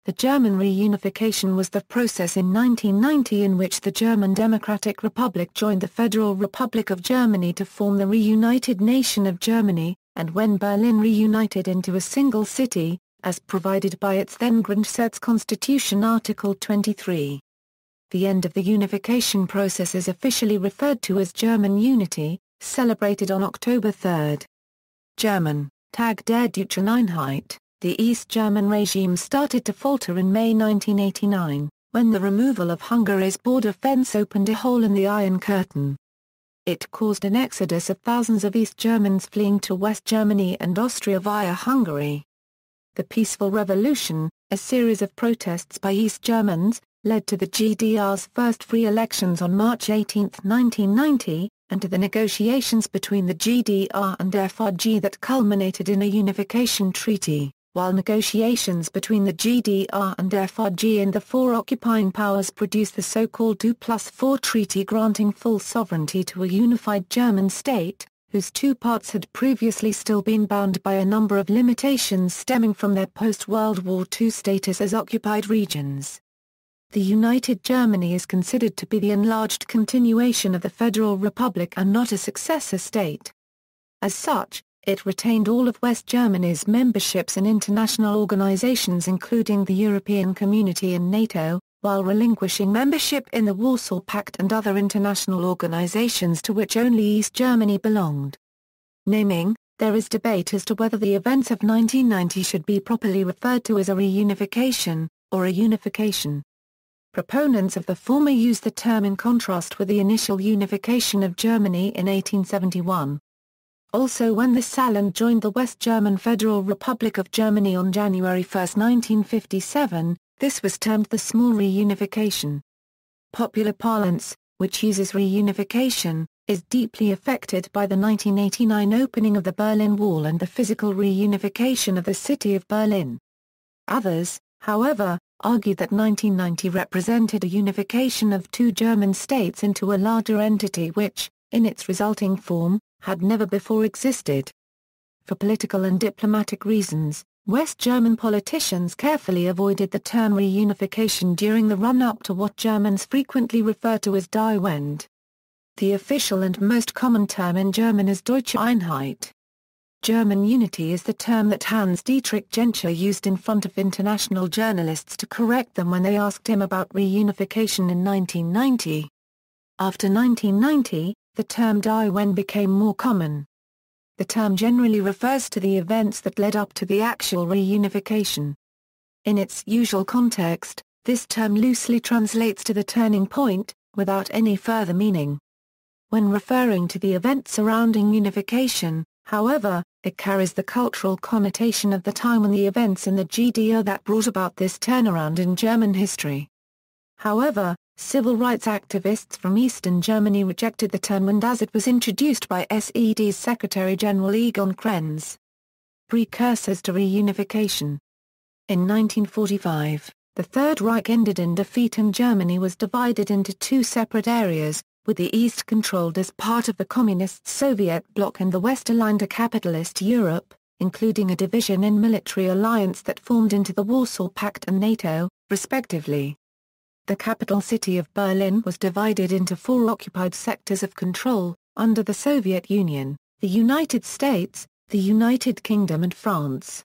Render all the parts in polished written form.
The German reunification was the process in 1990 in which the German Democratic Republic joined the Federal Republic of Germany to form the reunited nation of Germany, and when Berlin reunited into a single city, as provided by its then Grundgesetz Constitution Article 23. The end of the unification process is officially referred to as German unity, celebrated on October 3. German, Tag der Deutschen Einheit. The East German regime started to falter in May 1989, when the removal of Hungary's border fence opened a hole in the Iron Curtain. It caused an exodus of thousands of East Germans fleeing to West Germany and Austria via Hungary. The Peaceful Revolution, a series of protests by East Germans, led to the GDR's first free elections on March 18, 1990, and to the negotiations between the GDR and FRG that culminated in a Unification Treaty. While negotiations between the GDR and FRG and the four occupying powers produced the so-called 2+4 Treaty granting full sovereignty to a unified German state, whose two parts had previously still been bound by a number of limitations stemming from their post-World War II status as occupied regions. The United Germany is considered to be the enlarged continuation of the Federal Republic and not a successor state. As such, it retained all of West Germany's memberships in international organizations including the European Community and NATO, while relinquishing membership in the Warsaw Pact and other international organizations to which only East Germany belonged. Naming: there is debate as to whether the events of 1990 should be properly referred to as a reunification, or a unification. Proponents of the former use the term in contrast with the initial unification of Germany in 1871. Also, when the Saarland joined the West German Federal Republic of Germany on January 1, 1957, this was termed the Small Reunification. Popular parlance, which uses reunification, is deeply affected by the 1989 opening of the Berlin Wall and the physical reunification of the city of Berlin. Others, however, argue that 1990 represented a unification of two German states into a larger entity which, in its resulting form, had never before existed. For political and diplomatic reasons, West German politicians carefully avoided the term reunification during the run-up to what Germans frequently refer to as Die Wende. The official and most common term in German is Deutsche Einheit. German unity is the term that Hans-Dietrich Genscher used in front of international journalists to correct them when they asked him about reunification in 1990. After 1990, the term Die Wende became more common. The term generally refers to the events that led up to the actual reunification. In its usual context, this term loosely translates to the turning point, without any further meaning. When referring to the events surrounding unification, however, it carries the cultural connotation of the time and the events in the GDR that brought about this turnaround in German history. However, civil rights activists from Eastern Germany rejected the term and as it was introduced by SED's Secretary-General Egon Krenz. Precursors to reunification. In 1945, the Third Reich ended in defeat and Germany was divided into two separate areas, with the East controlled as part of the Communist Soviet bloc and the West aligned to capitalist Europe, including a division in military alliance that formed into the Warsaw Pact and NATO, respectively. The capital city of Berlin was divided into four occupied sectors of control, under the Soviet Union, the United States, the United Kingdom and France.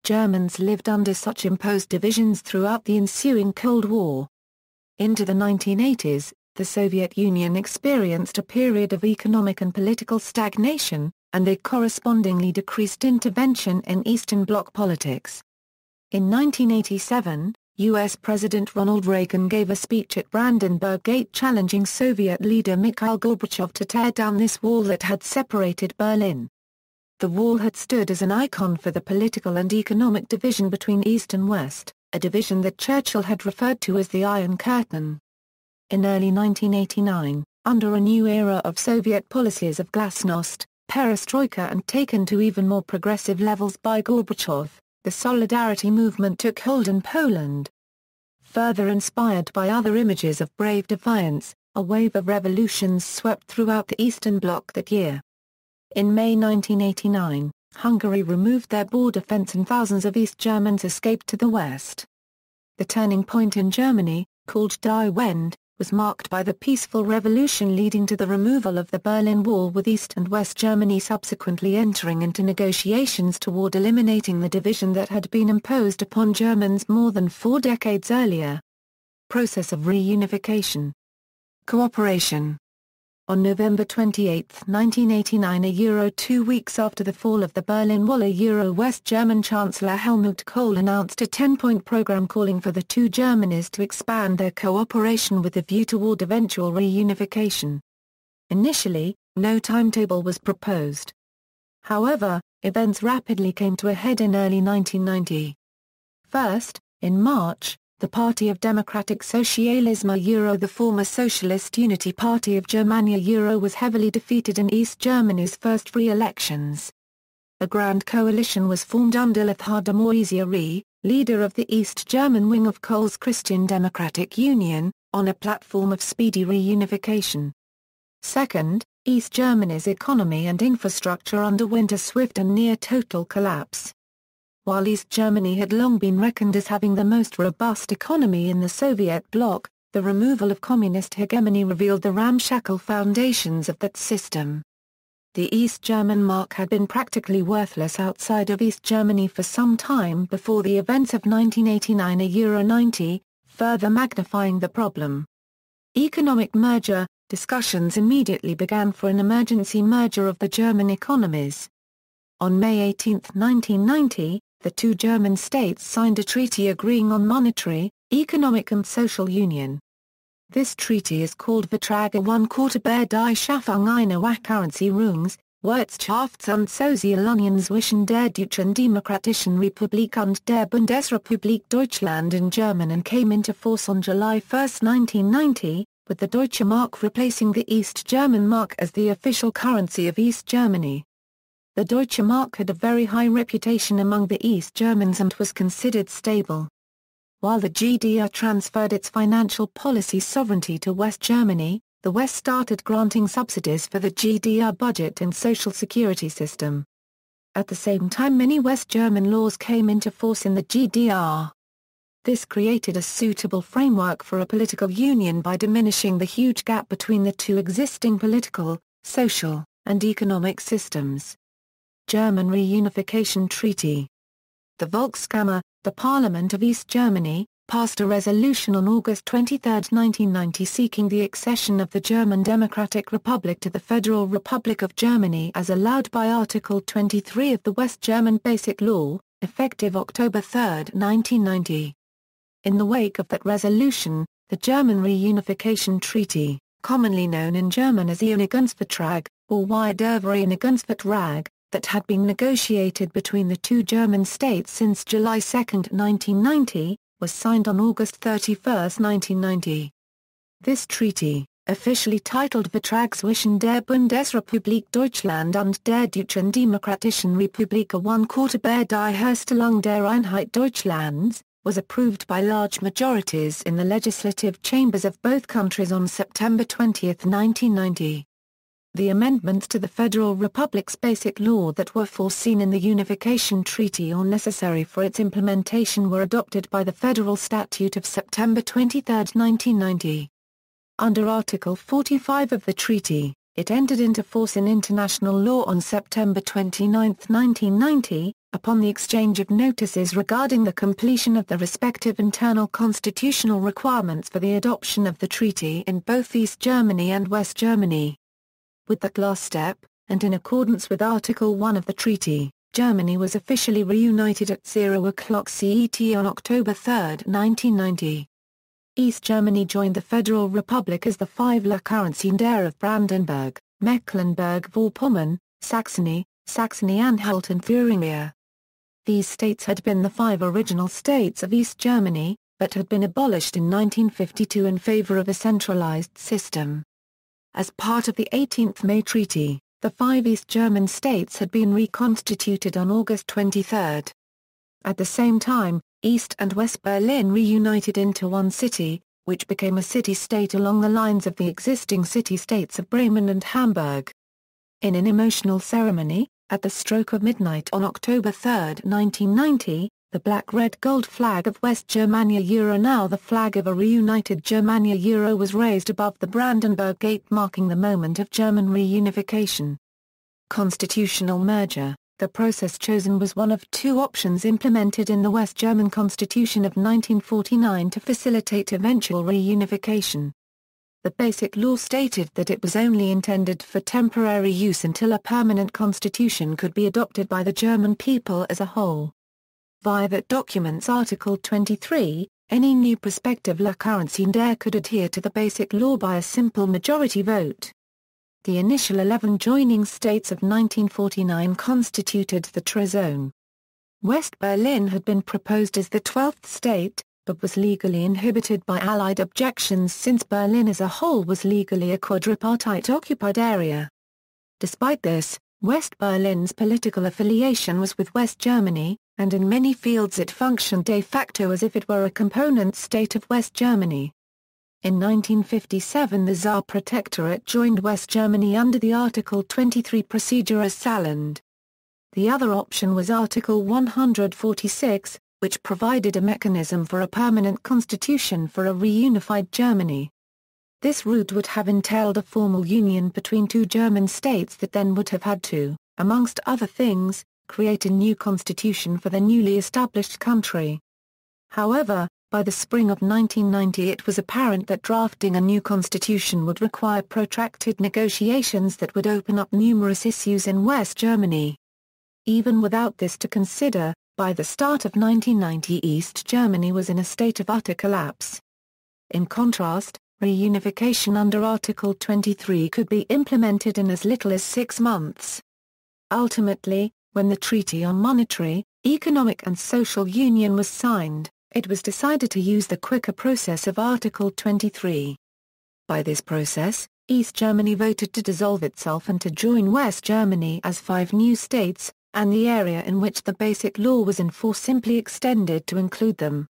Germans lived under such imposed divisions throughout the ensuing Cold War. Into the 1980s, the Soviet Union experienced a period of economic and political stagnation, and a correspondingly decreased intervention in Eastern Bloc politics. In 1987, U.S. President Ronald Reagan gave a speech at Brandenburg Gate challenging Soviet leader Mikhail Gorbachev to tear down this wall that had separated Berlin. The wall had stood as an icon for the political and economic division between East and West, a division that Churchill had referred to as the Iron Curtain. In early 1989, under a new era of Soviet policies of glasnost, perestroika and taken to even more progressive levels by Gorbachev, the Solidarity movement took hold in Poland. Further inspired by other images of brave defiance, a wave of revolutions swept throughout the Eastern Bloc that year. In May 1989, Hungary removed their border fence and thousands of East Germans escaped to the west. The turning point in Germany, called Die Wende, was marked by the peaceful revolution leading to the removal of the Berlin Wall, with East and West Germany subsequently entering into negotiations toward eliminating the division that had been imposed upon Germans more than 4 decades earlier. Process of reunification. Cooperation. On November 28, 1989, 2 weeks after the fall of the Berlin Wall, West German Chancellor Helmut Kohl announced a 10-point program calling for the two Germanys to expand their cooperation with a view toward eventual reunification. Initially, no timetable was proposed. However, events rapidly came to a head in early 1990. First, in March, the Party of Democratic Socialism, the former Socialist Unity Party of Germany, was heavily defeated in East Germany's first free elections. A grand coalition was formed under Lothar de Maizière, leader of the East German wing of Kohl's Christian Democratic Union, on a platform of speedy reunification. Second, East Germany's economy and infrastructure underwent a swift and near-total collapse. While East Germany had long been reckoned as having the most robust economy in the Soviet bloc, the removal of communist hegemony revealed the ramshackle foundations of that system. The East German mark had been practically worthless outside of East Germany for some time before the events of 1989-90, further magnifying the problem. Economic merger discussions immediately began for an emergency merger of the German economies. On May 18, 1990, the two German states signed a treaty agreeing on monetary, economic and social union. This treaty is called Vertrag über die Schaffung einer Währungsunions, Wirtschafts- und Sozialunion zwischen der Deutschen Demokratischen Republik und der Bundesrepublik Deutschland in German, and came into force on July 1, 1990, with the Deutsche Mark replacing the East German Mark as the official currency of East Germany. The Deutsche Mark had a very high reputation among the East Germans and was considered stable. While the GDR transferred its financial policy sovereignty to West Germany, the West started granting subsidies for the GDR budget and social security system. At the same time, many West German laws came into force in the GDR. This created a suitable framework for a political union by diminishing the huge gap between the two existing political, social, and economic systems. German Reunification Treaty. The Volkskammer, the Parliament of East Germany, passed a resolution on August 23, 1990 seeking the accession of the German Democratic Republic to the Federal Republic of Germany as allowed by Article 23 of the West German Basic Law, effective October 3, 1990. In the wake of that resolution, the German Reunification Treaty, commonly known in German as Einigungsvertrag, or Wiedervereinigungsvertrag, that had been negotiated between the two German states since July 2, 1990, was signed on August 31, 1990. This treaty, officially titled Vertrag zwischen der Bundesrepublik Deutschland und der Deutschen Demokratischen Republik über die Herstellung der Einheit Deutschlands, was approved by large majorities in the legislative chambers of both countries on September 20, 1990. The amendments to the Federal Republic's Basic Law that were foreseen in the Unification Treaty or necessary for its implementation were adopted by the Federal Statute of September 23, 1990. Under Article 45 of the treaty, it entered into force in international law on September 29, 1990, upon the exchange of notices regarding the completion of the respective internal constitutional requirements for the adoption of the treaty in both East Germany and West Germany. With that last step, and in accordance with Article 1 of the treaty, Germany was officially reunited at 00:00 CET on October 3, 1990. East Germany joined the Federal Republic as the five Landkreise of Brandenburg, Mecklenburg-Vorpommern, Saxony, Saxony-Anhalt and Thuringia. These states had been the five original states of East Germany, but had been abolished in 1952 in favor of a centralized system. As part of the 18th May Treaty, the five East German states had been reconstituted on August 23. At the same time, East and West Berlin reunited into one city, which became a city-state along the lines of the existing city-states of Bremen and Hamburg. In an emotional ceremony, at the stroke of midnight on October 3, 1990, the black-red-gold flag of West Germany now the flag of a reunited Germany was raised above the Brandenburg Gate, marking the moment of German reunification. Constitutional merger. The process chosen was one of two options implemented in the West German Constitution of 1949 to facilitate eventual reunification. The Basic Law stated that it was only intended for temporary use until a permanent constitution could be adopted by the German people as a whole. Via that document's Article 23, any new prospective La Quarantaine could adhere to the Basic Law by a simple majority vote. The initial 11 joining states of 1949 constituted the Tri-Zone. West Berlin had been proposed as the 12th state, but was legally inhibited by Allied objections since Berlin as a whole was legally a quadripartite occupied area. Despite this, West Berlin's political affiliation was with West Germany, and in many fields it functioned de facto as if it were a component state of West Germany. In 1957 the Saar Protectorate joined West Germany under the Article 23 procedure as Saarland. The other option was Article 146, which provided a mechanism for a permanent constitution for a reunified Germany. This route would have entailed a formal union between two German states that then would have had to, amongst other things, create a new constitution for the newly established country. However, by the spring of 1990 it was apparent that drafting a new constitution would require protracted negotiations that would open up numerous issues in West Germany. Even without this to consider, by the start of 1990 East Germany was in a state of utter collapse. In contrast, reunification under Article 23 could be implemented in as little as 6 months. Ultimately, when the Treaty on Monetary, Economic and Social Union was signed, it was decided to use the quicker process of Article 23. By this process, East Germany voted to dissolve itself and to join West Germany as 5 new states, and the area in which the Basic Law was in force simply extended to include them.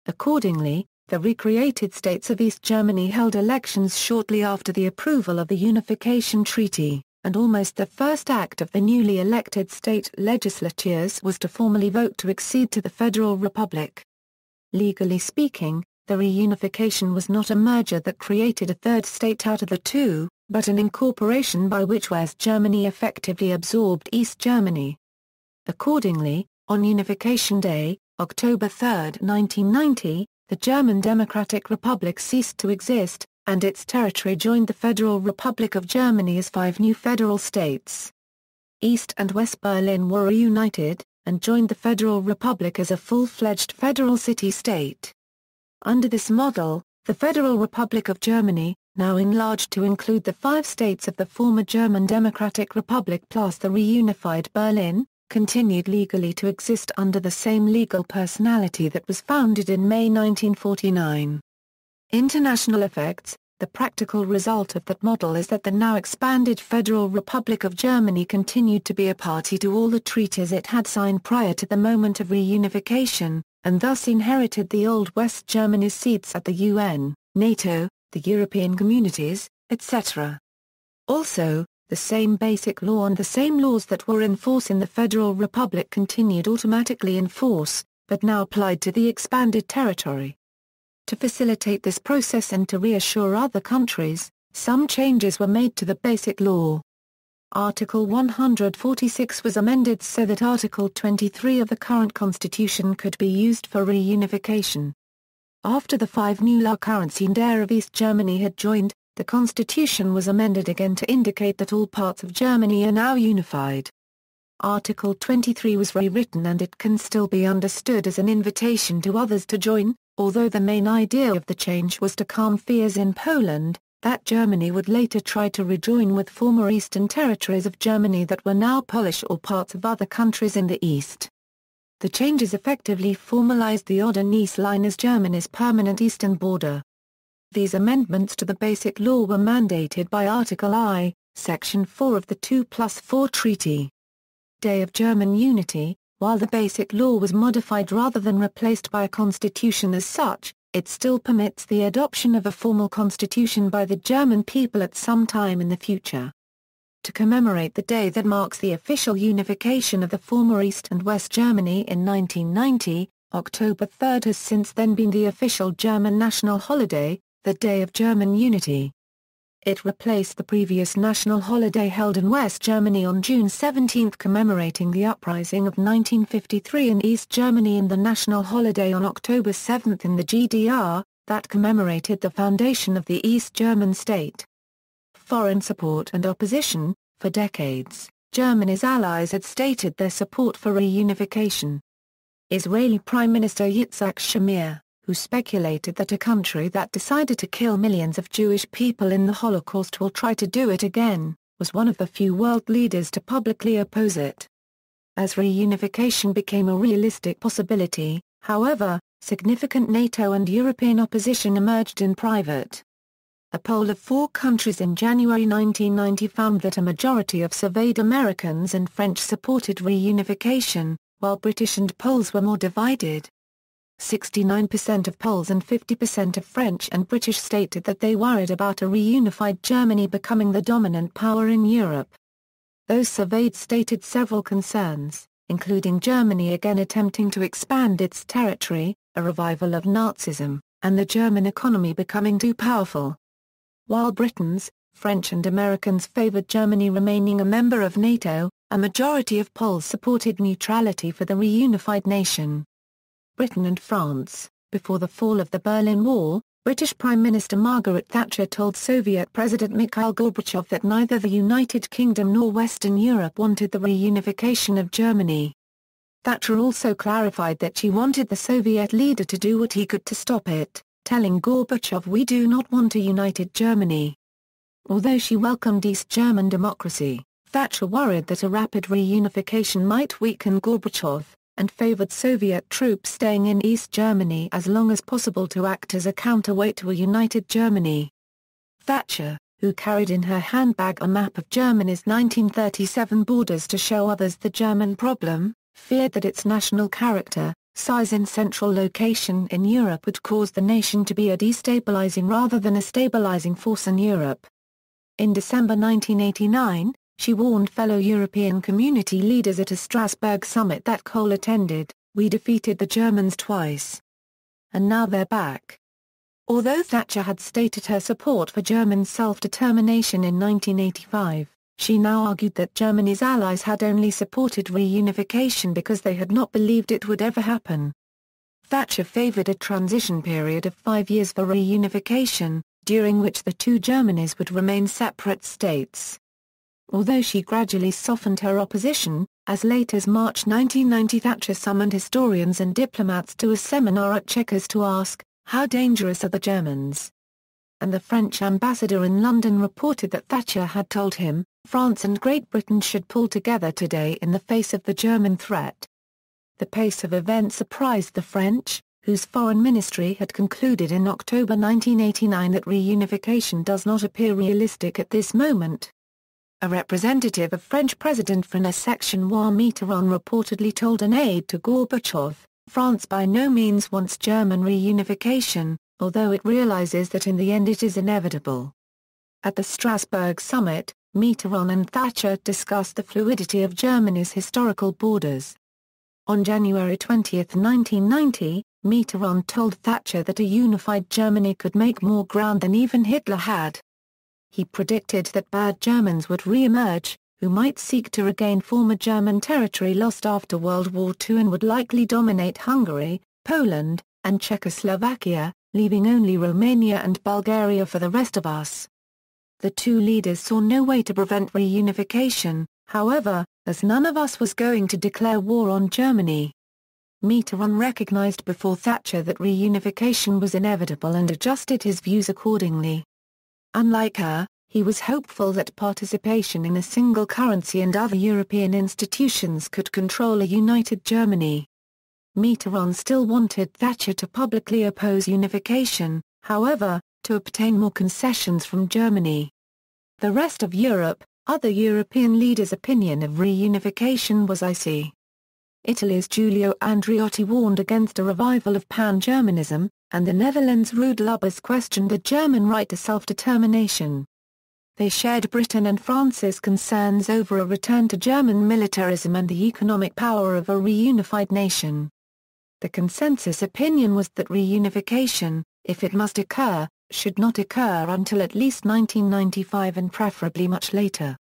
Accordingly, the recreated states of East Germany held elections shortly after the approval of the Unification Treaty, and almost the first act of the newly elected state legislatures was to formally vote to accede to the Federal Republic. Legally speaking, the reunification was not a merger that created a third state out of the two, but an incorporation by which West Germany effectively absorbed East Germany. Accordingly, on Unification Day, October 3, 1990, the German Democratic Republic ceased to exist, and its territory joined the Federal Republic of Germany as 5 new federal states. East and West Berlin were reunited, and joined the Federal Republic as a full-fledged federal city-state. Under this model, the Federal Republic of Germany, now enlarged to include the 5 states of the former German Democratic Republic plus the reunified Berlin, continued legally to exist under the same legal personality that was founded in May 1949. International effects. The practical result of that model is that the now expanded Federal Republic of Germany continued to be a party to all the treaties it had signed prior to the moment of reunification, and thus inherited the old West Germany's seats at the UN, NATO, the European Communities, etc. Also, the same Basic Law and the same laws that were in force in the Federal Republic continued automatically in force, but now applied to the expanded territory. To facilitate this process and to reassure other countries, some changes were made to the Basic Law. Article 146 was amended so that Article 23 of the current constitution could be used for reunification. After the 5 new La Quarantaine of East Germany had joined, the constitution was amended again to indicate that all parts of Germany are now unified. Article 23 was rewritten and it can still be understood as an invitation to others to join, although the main idea of the change was to calm fears in Poland, that Germany would later try to rejoin with former eastern territories of Germany that were now Polish or parts of other countries in the east. The changes effectively formalized the Oder-Neisse line as Germany's permanent eastern border. These amendments to the Basic Law were mandated by Article I, Section 4 of the 2+4 Treaty. Day of German Unity. While the Basic Law was modified rather than replaced by a constitution as such, it still permits the adoption of a formal constitution by the German people at some time in the future. to commemorate the day that marks the official unification of the former East and West Germany in 1990, October 3 has since then been the official German national holiday, the Day of German Unity. It replaced the previous national holiday held in West Germany on June 17 commemorating the uprising of 1953 in East Germany and the national holiday on October 7 in the GDR, that commemorated the foundation of the East German state. Foreign support and opposition. For decades, Germany's allies had stated their support for reunification. Israeli Prime Minister Yitzhak Shamir, who speculated that a country that decided to kill millions of Jewish people in the Holocaust will try to do it again, was one of the few world leaders to publicly oppose it. As reunification became a realistic possibility, however, significant NATO and European opposition emerged in private. A poll of 4 countries in January 1990 found that a majority of surveyed Americans and French supported reunification, while British and Poles were more divided. 69% of Poles and 50% of French and British stated that they worried about a reunified Germany becoming the dominant power in Europe. Those surveyed stated several concerns, including Germany again attempting to expand its territory, a revival of Nazism, and the German economy becoming too powerful. While Britons, French and Americans favored Germany remaining a member of NATO, a majority of Poles supported neutrality for the reunified nation. Britain and France. Before the fall of the Berlin Wall, British Prime Minister Margaret Thatcher told Soviet President Mikhail Gorbachev that neither the United Kingdom nor Western Europe wanted the reunification of Germany. Thatcher also clarified that she wanted the Soviet leader to do what he could to stop it, telling Gorbachev, "We do not want a united Germany." Although she welcomed East German democracy, Thatcher worried that a rapid reunification might weaken Gorbachev, and favored Soviet troops staying in East Germany as long as possible to act as a counterweight to a united Germany. Thatcher, who carried in her handbag a map of Germany's 1937 borders to show others the German problem, feared that its national character, size and central location in Europe would cause the nation to be a destabilizing rather than a stabilizing force in Europe. In December 1989, she warned fellow European community leaders at a Strasbourg summit that Kohl attended, "We defeated the Germans twice. And now they're back." Although Thatcher had stated her support for German self-determination in 1985, she now argued that Germany's allies had only supported reunification because they had not believed it would ever happen. Thatcher favored a transition period of 5 years for reunification, during which the two Germanys would remain separate states. Although she gradually softened her opposition, as late as March 1990 Thatcher summoned historians and diplomats to a seminar at Chequers to ask, "How dangerous are the Germans?" And the French ambassador in London reported that Thatcher had told him, "France and Great Britain should pull together today in the face of the German threat." The pace of events surprised the French, whose foreign ministry had concluded in October 1989 that reunification does not appear realistic at this moment. A representative of French President François Mitterrand reportedly told an aide to Gorbachev, "France by no means wants German reunification, although it realizes that in the end it is inevitable." At the Strasbourg summit, Mitterrand and Thatcher discussed the fluidity of Germany's historical borders. On January 20, 1990, Mitterrand told Thatcher that a unified Germany could make more ground than even Hitler had. He predicted that bad Germans would re-emerge, who might seek to regain former German territory lost after World War II and would likely dominate Hungary, Poland, and Czechoslovakia, leaving only Romania and Bulgaria for the rest of us. The two leaders saw no way to prevent reunification, however, as none of us was going to declare war on Germany. Mitterrand recognized before Thatcher that reunification was inevitable and adjusted his views accordingly. Unlike her, he was hopeful that participation in a single currency and other European institutions could control a united Germany. Mitterrand still wanted Thatcher to publicly oppose unification, however, to obtain more concessions from Germany. The rest of Europe, other European leaders' opinion of reunification was icy. Italy's Giulio Andreotti warned against a revival of pan-Germanism, and the Netherlands' Ruud Lubbers questioned the German right to self-determination. They shared Britain and France's concerns over a return to German militarism and the economic power of a reunified nation. The consensus opinion was that reunification, if it must occur, should not occur until at least 1995 and preferably much later.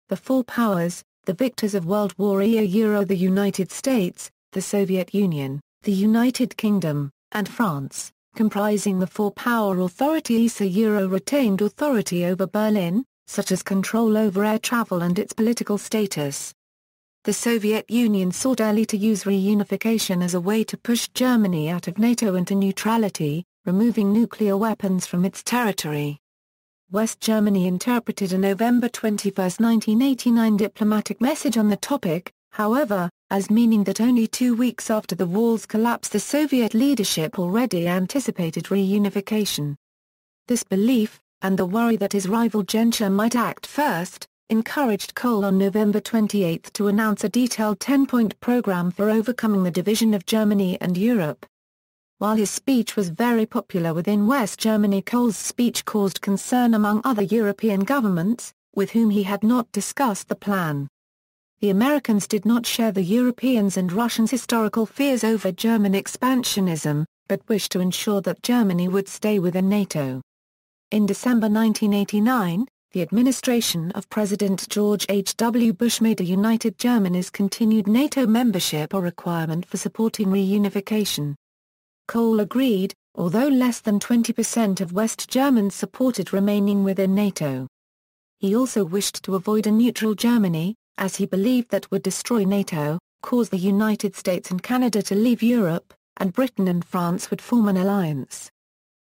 The four powers, the victors of World War II, the United States, the Soviet Union, the United Kingdom, and France, comprising the four-power authority retained authority over Berlin, such as control over air travel and its political status. The Soviet Union sought early to use reunification as a way to push Germany out of NATO into neutrality, removing nuclear weapons from its territory. West Germany interpreted a November 21, 1989 diplomatic message on the topic, however, as meaning that only 2 weeks after the wall's collapse the Soviet leadership already anticipated reunification. This belief, and the worry that his rival Genscher might act first, encouraged Kohl on November 28 to announce a detailed 10-point program for overcoming the division of Germany and Europe. While his speech was very popular within West Germany, Kohl's speech caused concern among other European governments, with whom he had not discussed the plan. The Americans did not share the Europeans' and Russians' historical fears over German expansionism, but wished to ensure that Germany would stay within NATO. In December 1989, the administration of President George H. W. Bush made a united Germany's continued NATO membership a requirement for supporting reunification. Kohl agreed, although less than 20% of West Germans supported remaining within NATO. He also wished to avoid a neutral Germany, as he believed that would destroy NATO, cause the United States and Canada to leave Europe, and Britain and France would form an alliance.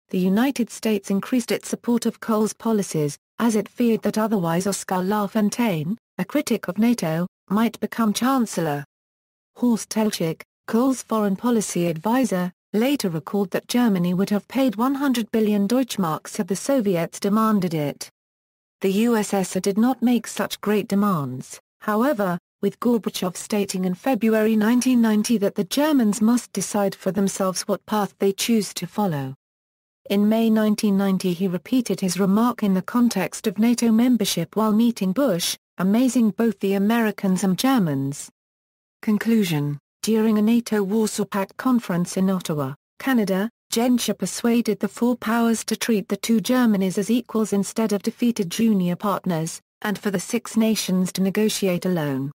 The United States increased its support of Kohl's policies, as it feared that otherwise Oskar Lafontaine, a critic of NATO, might become Chancellor. Horst Teltschik, Kohl's foreign policy advisor, later recalled that Germany would have paid 100 billion Deutschmarks had the Soviets demanded it. The USSR did not make such great demands, however, with Gorbachev stating in February 1990 that the Germans must decide for themselves what path they choose to follow. In May 1990 he repeated his remark in the context of NATO membership while meeting Bush, amazing both the Americans and Germans. Conclusion: during a NATO Warsaw Pact conference in Ottawa, Canada, Genscher persuaded the four powers to treat the two Germanys as equals instead of defeated junior partners, and for the Six Nations to negotiate alone.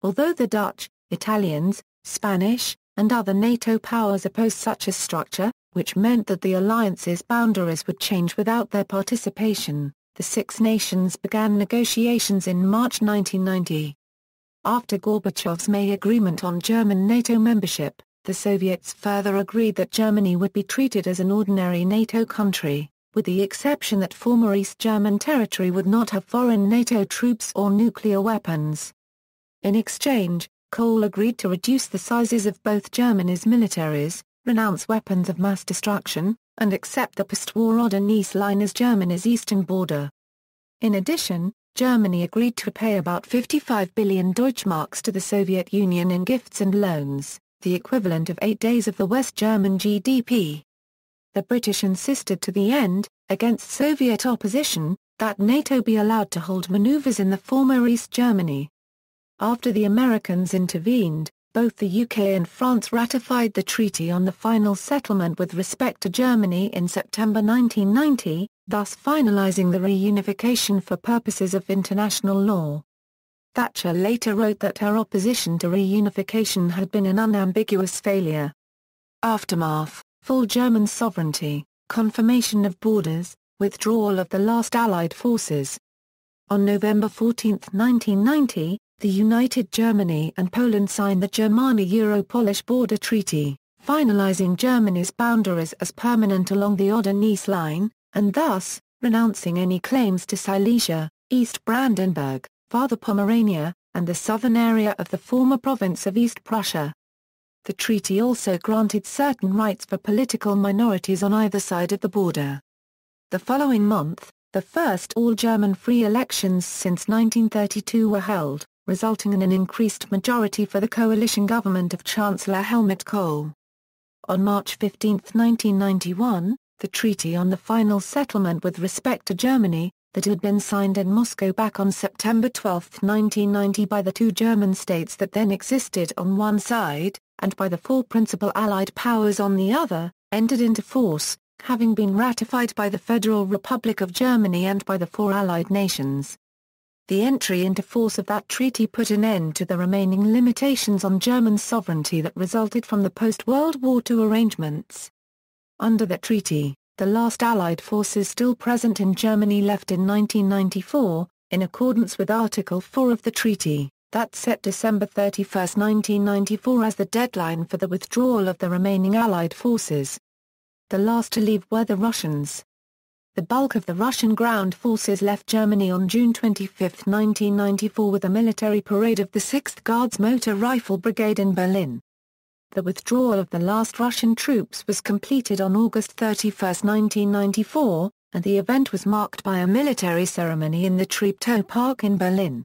Although the Dutch, Italians, Spanish, and other NATO powers opposed such a structure, which meant that the alliance's boundaries would change without their participation, the Six Nations began negotiations in March 1990. After Gorbachev's May agreement on German NATO membership, the Soviets further agreed that Germany would be treated as an ordinary NATO country, with the exception that former East German territory would not have foreign NATO troops or nuclear weapons. In exchange, Kohl agreed to reduce the sizes of both Germany's militaries, renounce weapons of mass destruction, and accept the post-war Oder-Neisse line as Germany's eastern border. In addition, Germany agreed to pay about 55 billion Deutschmarks to the Soviet Union in gifts and loans, the equivalent of 8 days of the West German GDP. The British insisted to the end, against Soviet opposition, that NATO be allowed to hold maneuvers in the former East Germany. After the Americans intervened, both the UK and France ratified the treaty on the final settlement with respect to Germany in September 1990, thus finalizing the reunification for purposes of international law. Thatcher later wrote that her opposition to reunification had been an unambiguous failure. Aftermath: full German sovereignty, confirmation of borders, withdrawal of the last Allied forces. On November 14, 1990, the United Germany and Poland signed the Germany-Euro-Polish Border Treaty, finalizing Germany's boundaries as permanent along the Oder-Neisse line, and thus, renouncing any claims to Silesia, East Brandenburg, Father Pomerania, and the southern area of the former province of East Prussia. The treaty also granted certain rights for political minorities on either side of the border. The following month, the first all-German free elections since 1932 were held, resulting in an increased majority for the coalition government of Chancellor Helmut Kohl. On March 15, 1991, the treaty on the final settlement with respect to Germany, that had been signed in Moscow back on September 12, 1990 by the two German states that then existed on one side, and by the four principal Allied powers on the other, entered into force, having been ratified by the Federal Republic of Germany and by the four Allied nations. The entry into force of that treaty put an end to the remaining limitations on German sovereignty that resulted from the post-World War II arrangements. Under that treaty, the last Allied forces still present in Germany left in 1994, in accordance with Article 4 of the treaty, that set December 31, 1994 as the deadline for the withdrawal of the remaining Allied forces. The last to leave were the Russians. The bulk of the Russian ground forces left Germany on June 25, 1994 with a military parade of the 6th Guards Motor Rifle Brigade in Berlin. The withdrawal of the last Russian troops was completed on August 31, 1994, and the event was marked by a military ceremony in the Treptow Park in Berlin.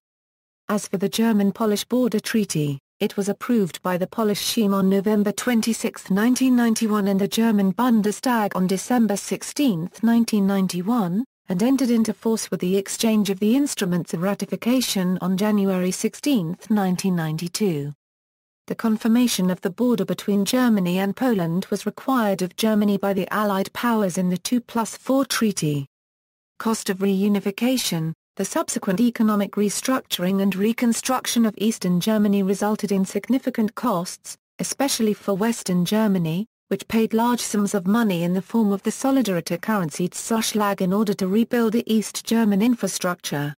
As for the German-Polish border treaty, it was approved by the Polish Sejm on November 26, 1991 and the German Bundestag on December 16, 1991, and entered into force with the exchange of the instruments of ratification on January 16, 1992. The confirmation of the border between Germany and Poland was required of Germany by the Allied powers in the 2+4 treaty. Cost of reunification. The subsequent economic restructuring and reconstruction of Eastern Germany resulted in significant costs, especially for Western Germany, which paid large sums of money in the form of the solidarity currency Zuschlag in order to rebuild the East German infrastructure.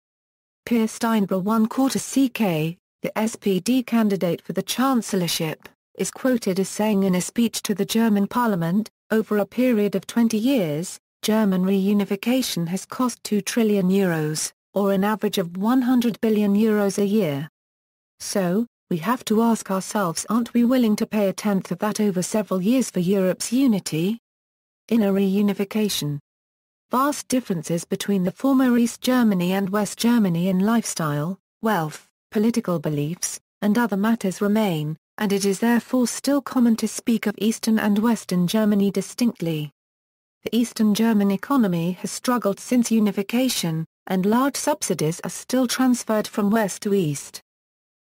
Peer Steinbrück 1/4 CK, the SPD candidate for the chancellorship, is quoted as saying in a speech to the German parliament, "Over a period of 20 years, German reunification has cost €2 trillion, or an average of €100 billion a year. So, we have to ask ourselves, aren't we willing to pay a tenth of that over several years for Europe's unity?" Inner reunification. Vast differences between the former East Germany and West Germany in lifestyle, wealth, political beliefs, and other matters remain, and it is therefore still common to speak of Eastern and Western Germany distinctly. The Eastern German economy has struggled since unification, and large subsidies are still transferred from west to east.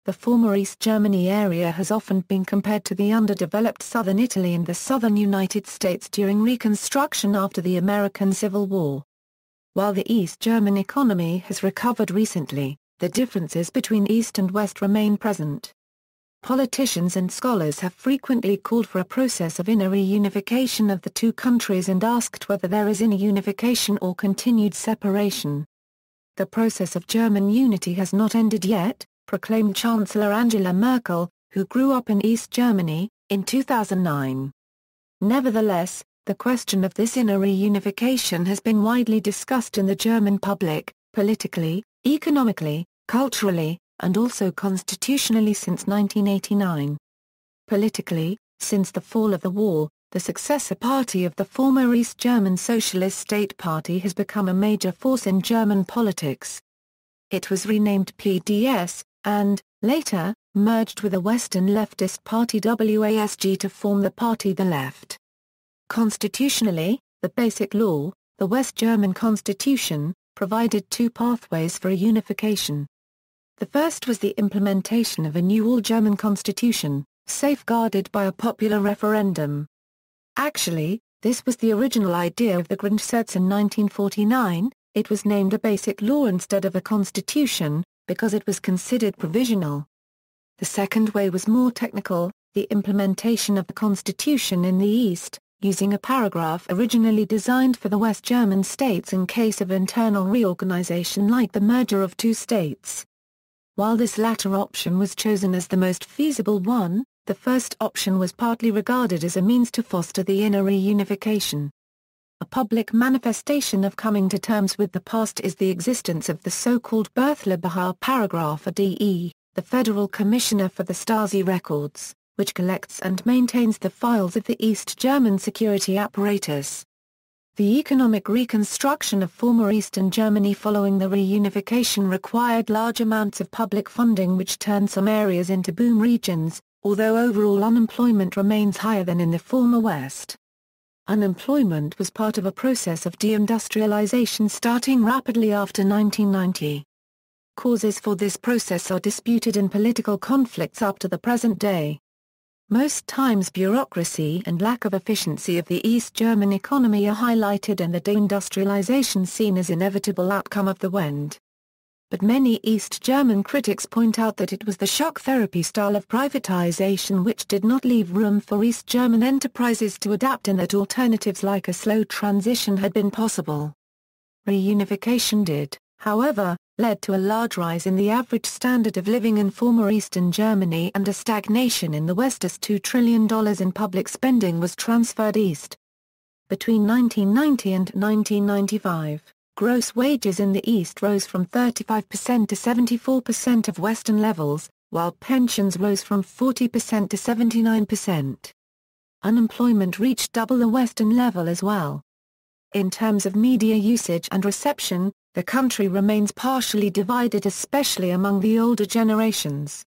The former East Germany area has often been compared to the underdeveloped southern Italy and the southern United States during Reconstruction after the American Civil War. While the East German economy has recovered recently, the differences between East and West remain present. Politicians and scholars have frequently called for a process of inner reunification of the two countries and asked whether there is inner unification or continued separation. The process of German unity has not ended yet, proclaimed Chancellor Angela Merkel, who grew up in East Germany, in 2009. Nevertheless, the question of this inner reunification has been widely discussed in the German public, politically, economically, culturally, and also constitutionally since 1989. Politically, since the fall of the war, the successor party of the former East German Socialist State Party has become a major force in German politics. It was renamed PDS, and, later, merged with the Western leftist party WASG to form the party The Left. Constitutionally, the Basic Law, the West German Constitution, provided two pathways for a unification. The first was the implementation of a new all-German constitution, safeguarded by a popular referendum. Actually, this was the original idea of the Grundgesetz in 1949, it was named a basic law instead of a constitution, because it was considered provisional. The second way was more technical, the implementation of the constitution in the East, using a paragraph originally designed for the West German states in case of internal reorganization like the merger of two states. While this latter option was chosen as the most feasible one, the first option was partly regarded as a means to foster the inner reunification. A public manifestation of coming to terms with the past is the existence of the so-called Berthler-Bahar paragraph ADE, the Federal Commissioner for the Stasi records, which collects and maintains the files of the East German security apparatus. The economic reconstruction of former Eastern Germany following the reunification required large amounts of public funding which turned some areas into boom regions, although overall unemployment remains higher than in the former West. Unemployment was part of a process of deindustrialization starting rapidly after 1990. Causes for this process are disputed in political conflicts up to the present day. Most times bureaucracy and lack of efficiency of the East German economy are highlighted and the deindustrialization seen as inevitable outcome of the Wende. But many East German critics point out that it was the shock therapy style of privatization which did not leave room for East German enterprises to adapt and that alternatives like a slow transition had been possible. Reunification did, however, led to a large rise in the average standard of living in former Eastern Germany and a stagnation in the West as $2 trillion in public spending was transferred east. Between 1990 and 1995, gross wages in the East rose from 35% to 74% of Western levels, while pensions rose from 40% to 79%. Unemployment reached double the Western level as well. In terms of media usage and reception, the country remains partially divided, especially among the older generations.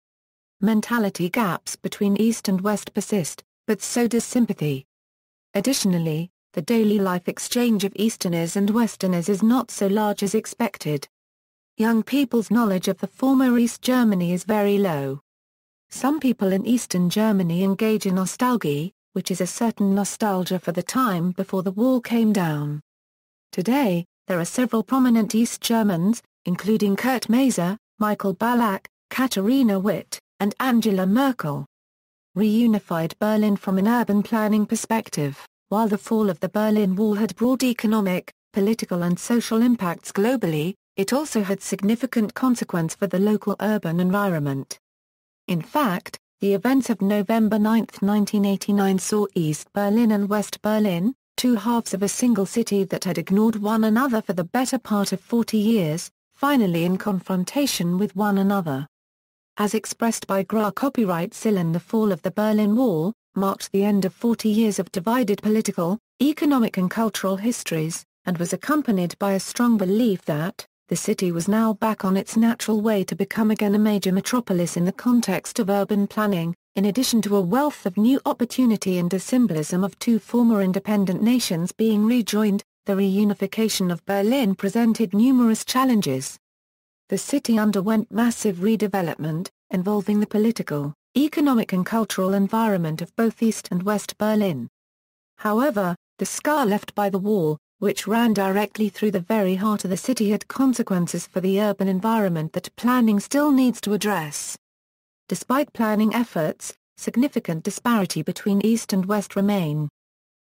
Mentality gaps between East and West persist, but so does sympathy. Additionally, the daily life exchange of Easterners and Westerners is not so large as expected. Young people's knowledge of the former East Germany is very low. Some people in Eastern Germany engage in nostalgia, which is a certain nostalgia for the time before the wall came down. Today, there are several prominent East Germans, including Kurt Maser, Michael Ballack, Katharina Witt, and Angela Merkel. Reunified Berlin. From an urban planning perspective, while the fall of the Berlin Wall had broad economic, political and social impacts globally, it also had significant consequence for the local urban environment. In fact, the events of November 9, 1989 saw East Berlin and West Berlin, two halves of a single city that had ignored one another for the better part of 40 years, finally in confrontation with one another. As expressed by Gra copyright Sillen, the fall of the Berlin Wall marked the end of 40 years of divided political, economic and cultural histories, and was accompanied by a strong belief that, the city was now back on its natural way to become again a major metropolis in the context of urban planning, in addition to a wealth of new opportunity and a symbolism of two former independent nations being rejoined. The reunification of Berlin presented numerous challenges. The city underwent massive redevelopment, involving the political, economic and cultural environment of both East and West Berlin. However, the scar left by the wall, which ran directly through the very heart of the city, had consequences for the urban environment that planning still needs to address. Despite planning efforts, significant disparity between East and West remain.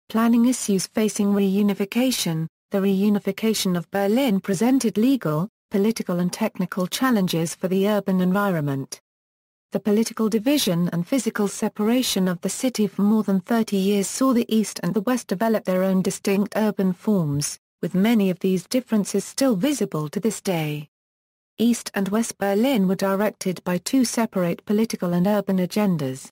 Planning issues facing reunification. The reunification of Berlin presented legal, political and technical challenges for the urban environment. The political division and physical separation of the city for more than 30 years saw the East and the West develop their own distinct urban forms, with many of these differences still visible to this day. East and West Berlin were directed by two separate political and urban agendas.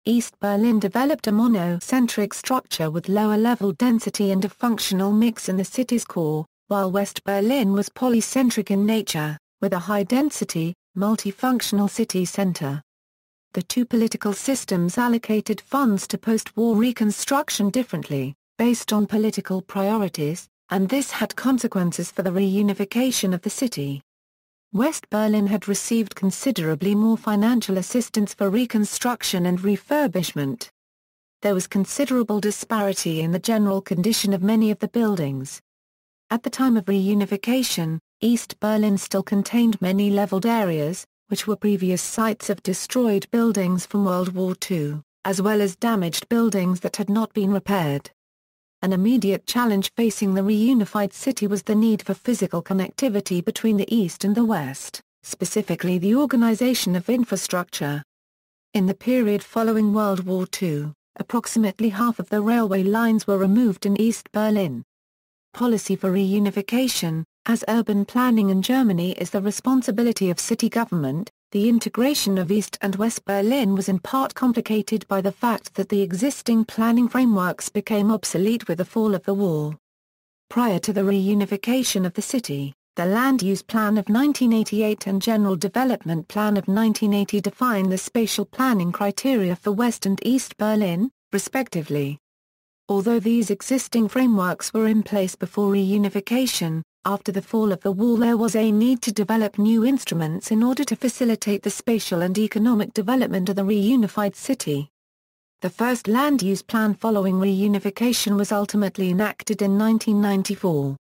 East Berlin developed a monocentric structure with lower level density and a functional mix in the city's core, while West Berlin was polycentric in nature, with a high-density, multifunctional city center. The two political systems allocated funds to post-war reconstruction differently, based on political priorities, and this had consequences for the reunification of the city. West Berlin had received considerably more financial assistance for reconstruction and refurbishment. There was considerable disparity in the general condition of many of the buildings. At the time of reunification, East Berlin still contained many leveled areas, which were previous sites of destroyed buildings from World War II, as well as damaged buildings that had not been repaired. An immediate challenge facing the reunified city was the need for physical connectivity between the East and the West, specifically the organization of infrastructure. In the period following World War II, approximately half of the railway lines were removed in East Berlin. Policy for reunification. As urban planning in Germany is the responsibility of city government, the integration of East and West Berlin was in part complicated by the fact that the existing planning frameworks became obsolete with the fall of the wall. Prior to the reunification of the city, the Land Use Plan of 1988 and General Development Plan of 1980 defined the spatial planning criteria for West and East Berlin, respectively. Although these existing frameworks were in place before reunification, after the fall of the wall there was a need to develop new instruments in order to facilitate the spatial and economic development of the reunified city. The first land use plan following reunification was ultimately enacted in 1994.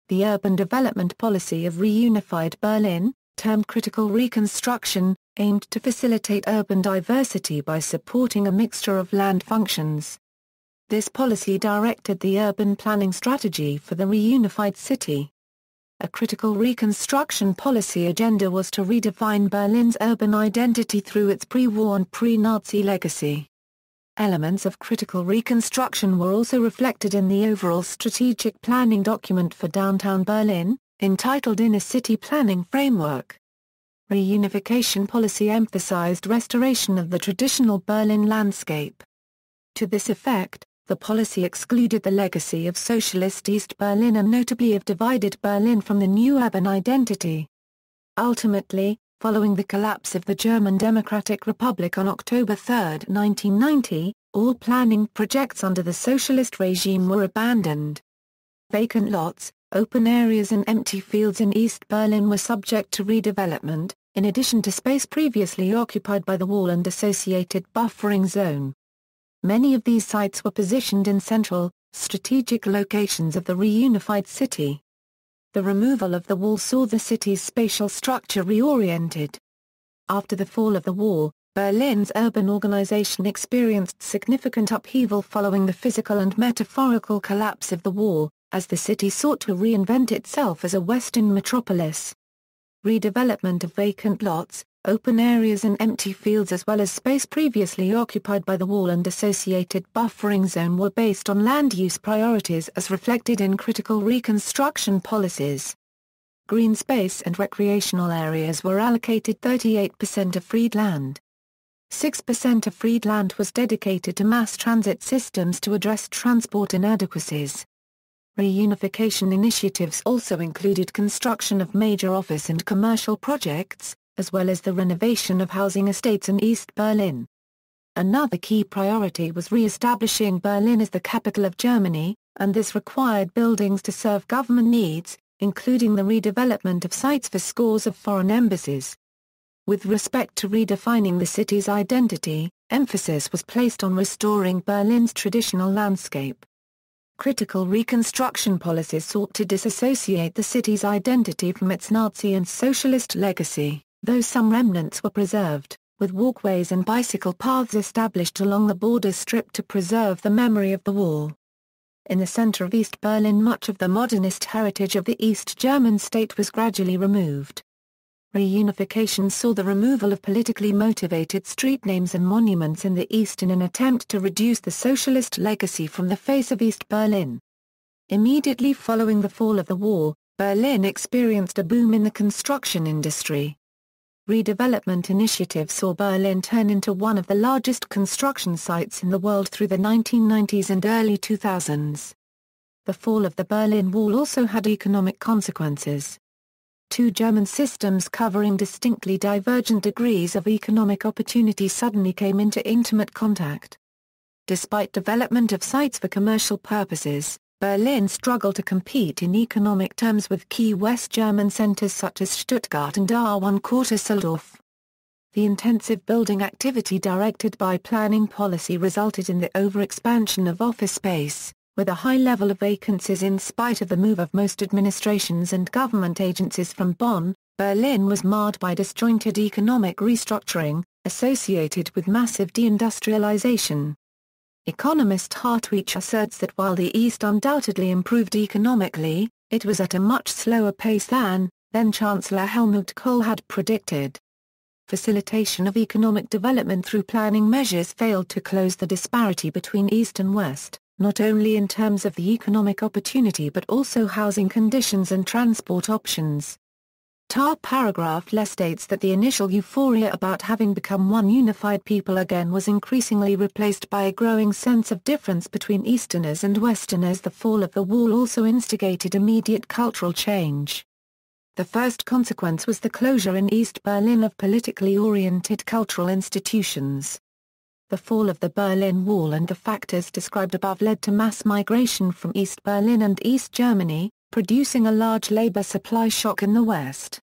The urban development policy of reunified Berlin, termed critical reconstruction, aimed to facilitate urban diversity by supporting a mixture of land functions. This policy directed the urban planning strategy for the reunified city. A critical reconstruction policy agenda was to redefine Berlin's urban identity through its pre-war and pre-Nazi legacy. Elements of critical reconstruction were also reflected in the overall strategic planning document for downtown Berlin, entitled Inner City Planning Framework. Reunification policy emphasized restoration of the traditional Berlin landscape. To this effect, the policy excluded the legacy of socialist East Berlin and notably of divided Berlin from the new urban identity. Ultimately, following the collapse of the German Democratic Republic on October 3, 1990, all planning projects under the socialist regime were abandoned. Vacant lots, open areas and empty fields in East Berlin were subject to redevelopment, in addition to space previously occupied by the wall and associated buffering zone. Many of these sites were positioned in central, strategic locations of the reunified city. The removal of the wall saw the city's spatial structure reoriented. After the fall of the wall, Berlin's urban organization experienced significant upheaval following the physical and metaphorical collapse of the wall, as the city sought to reinvent itself as a Western metropolis. Redevelopment of vacant lots, open areas and empty fields as well as space previously occupied by the wall and associated buffering zone were based on land use priorities as reflected in critical reconstruction policies. Green space and recreational areas were allocated 38% of freed land. 6% of freed land was dedicated to mass transit systems to address transport inadequacies. Reunification initiatives also included construction of major office and commercial projects, as well as the renovation of housing estates in East Berlin. Another key priority was re-establishing Berlin as the capital of Germany, and this required buildings to serve government needs, including the redevelopment of sites for scores of foreign embassies. With respect to redefining the city's identity, emphasis was placed on restoring Berlin's traditional landscape. Critical reconstruction policies sought to disassociate the city's identity from its Nazi and socialist legacy, though some remnants were preserved, with walkways and bicycle paths established along the border strip to preserve the memory of the war. In the center of East Berlin, much of the modernist heritage of the East German state was gradually removed. Reunification saw the removal of politically motivated street names and monuments in the East in an attempt to reduce the socialist legacy from the face of East Berlin. Immediately following the fall of the wall, Berlin experienced a boom in the construction industry. Redevelopment initiatives saw Berlin turn into one of the largest construction sites in the world through the 1990s and early 2000s. The fall of the Berlin Wall also had economic consequences. Two German systems covering distinctly divergent degrees of economic opportunity suddenly came into intimate contact. Despite development of sites for commercial purposes, Berlin struggled to compete in economic terms with key West German centers such as Stuttgart and Düsseldorf. The intensive building activity directed by planning policy resulted in the overexpansion of office space, with a high level of vacancies. In spite of the move of most administrations and government agencies from Bonn, Berlin was marred by disjointed economic restructuring, associated with massive deindustrialization. Economist Hartwich asserts that while the East undoubtedly improved economically, it was at a much slower pace than, then-Chancellor Helmut Kohl had predicted. Facilitation of economic development through planning measures failed to close the disparity between East and West, not only in terms of the economic opportunity but also housing conditions and transport options. Paragraph L states that the initial euphoria about having become one unified people again was increasingly replaced by a growing sense of difference between Easterners and Westerners. The fall of the wall also instigated immediate cultural change. The first consequence was the closure in East Berlin of politically oriented cultural institutions. the fall of the Berlin Wall and the factors described above led to mass migration from East Berlin and East Germany, producing a large labor supply shock in the West.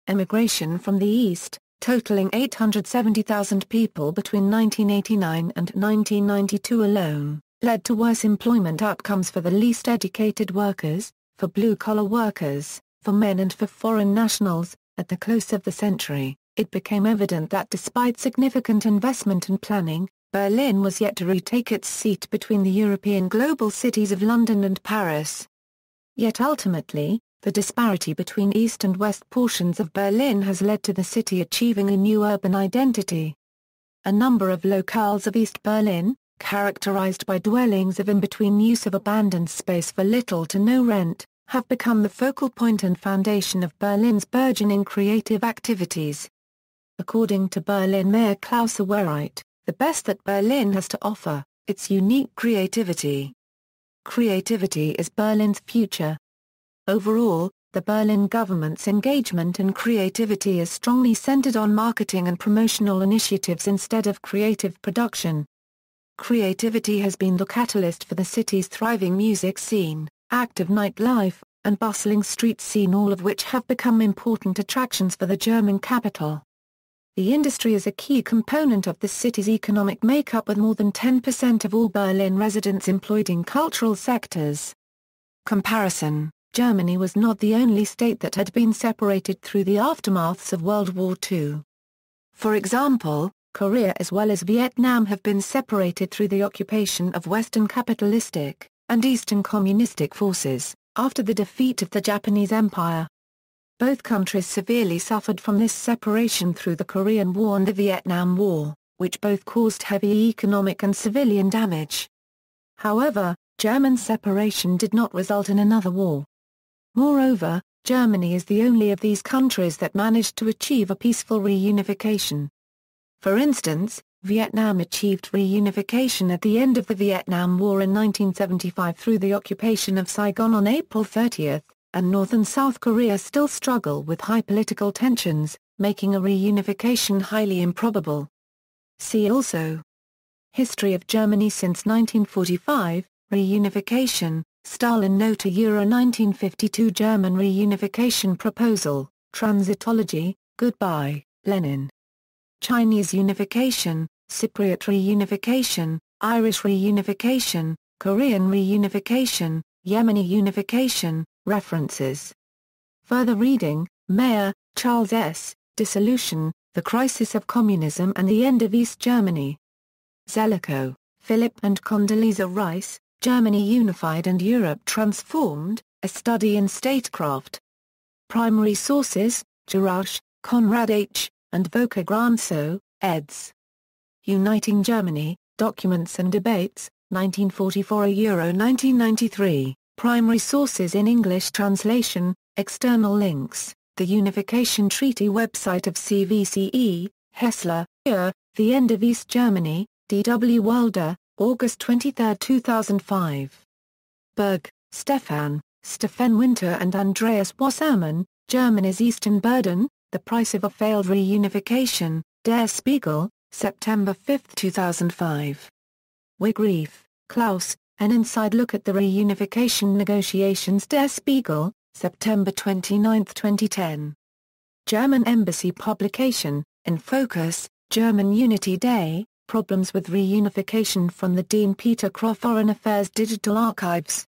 Emigration from the East, totaling 870,000 people between 1989 and 1992 alone, led to worse employment outcomes for the least educated workers, for blue-collar workers, for men and for foreign nationals. At the close of the century, it became evident that despite significant investment and planning, Berlin was yet to retake its seat between the European global cities of London and Paris. Yet ultimately, the disparity between east and west portions of Berlin has led to the city achieving a new urban identity. A number of locales of East Berlin, characterized by dwellings of in-between use of abandoned space for little to no rent, have become the focal point and foundation of Berlin's burgeoning creative activities. According to Berlin Mayor Klaus Wowereit, the best that Berlin has to offer, its unique creativity. Creativity is Berlin's future. Overall, the Berlin government's engagement in creativity is strongly centered on marketing and promotional initiatives instead of creative production. Creativity has been the catalyst for the city's thriving music scene, active nightlife, and bustling street scene, all of which have become important attractions for the German capital. The industry is a key component of the city's economic makeup, with more than 10% of all Berlin residents employed in cultural sectors. Comparison: Germany was not the only state that had been separated through the aftermaths of World War II. For example, Korea as well as Vietnam have been separated through the occupation of Western capitalistic and Eastern communistic forces, after the defeat of the Japanese Empire. Both countries severely suffered from this separation through the Korean War and the Vietnam War, which both caused heavy economic and civilian damage. However, German separation did not result in another war. Moreover, Germany is the only of these countries that managed to achieve a peaceful reunification. For instance, Vietnam achieved reunification at the end of the Vietnam War in 1975 through the occupation of Saigon on April 30, and North and South Korea still struggle with high political tensions, making a reunification highly improbable. See also: History of Germany since 1945, reunification, Stalin Note to Euro 1952 German reunification proposal, transitology, goodbye, Lenin. Chinese unification, Cypriot reunification, Irish reunification, Korean reunification, Yemeni unification. References. Further reading: Mayer, Charles S., Dissolution, The Crisis of Communism and the End of East Germany. Zelikow, Philip and Condoleezza Rice, Germany Unified and Europe Transformed, A Study in Statecraft. Primary sources: Jarasch, Conrad H., and Volker Granso, eds. Uniting Germany, Documents and Debates, 1944 – 1993, primary sources in English translation, external links, the Unification Treaty website of CVCE, Hessler, The End of East Germany, D.W. Wilder, August 23, 2005. Berg, Stefan Winter and Andreas Wassermann, Germany's Eastern Burden, The Price of a Failed Reunification, Der Spiegel, September 5, 2005. Wigreef, Klaus, An Inside Look at the Reunification Negotiations. Der Spiegel, September 29, 2010. German Embassy Publication, In Focus, German Unity Day, Problems with Reunification from the Dean Peter Croft Foreign Affairs Digital Archives.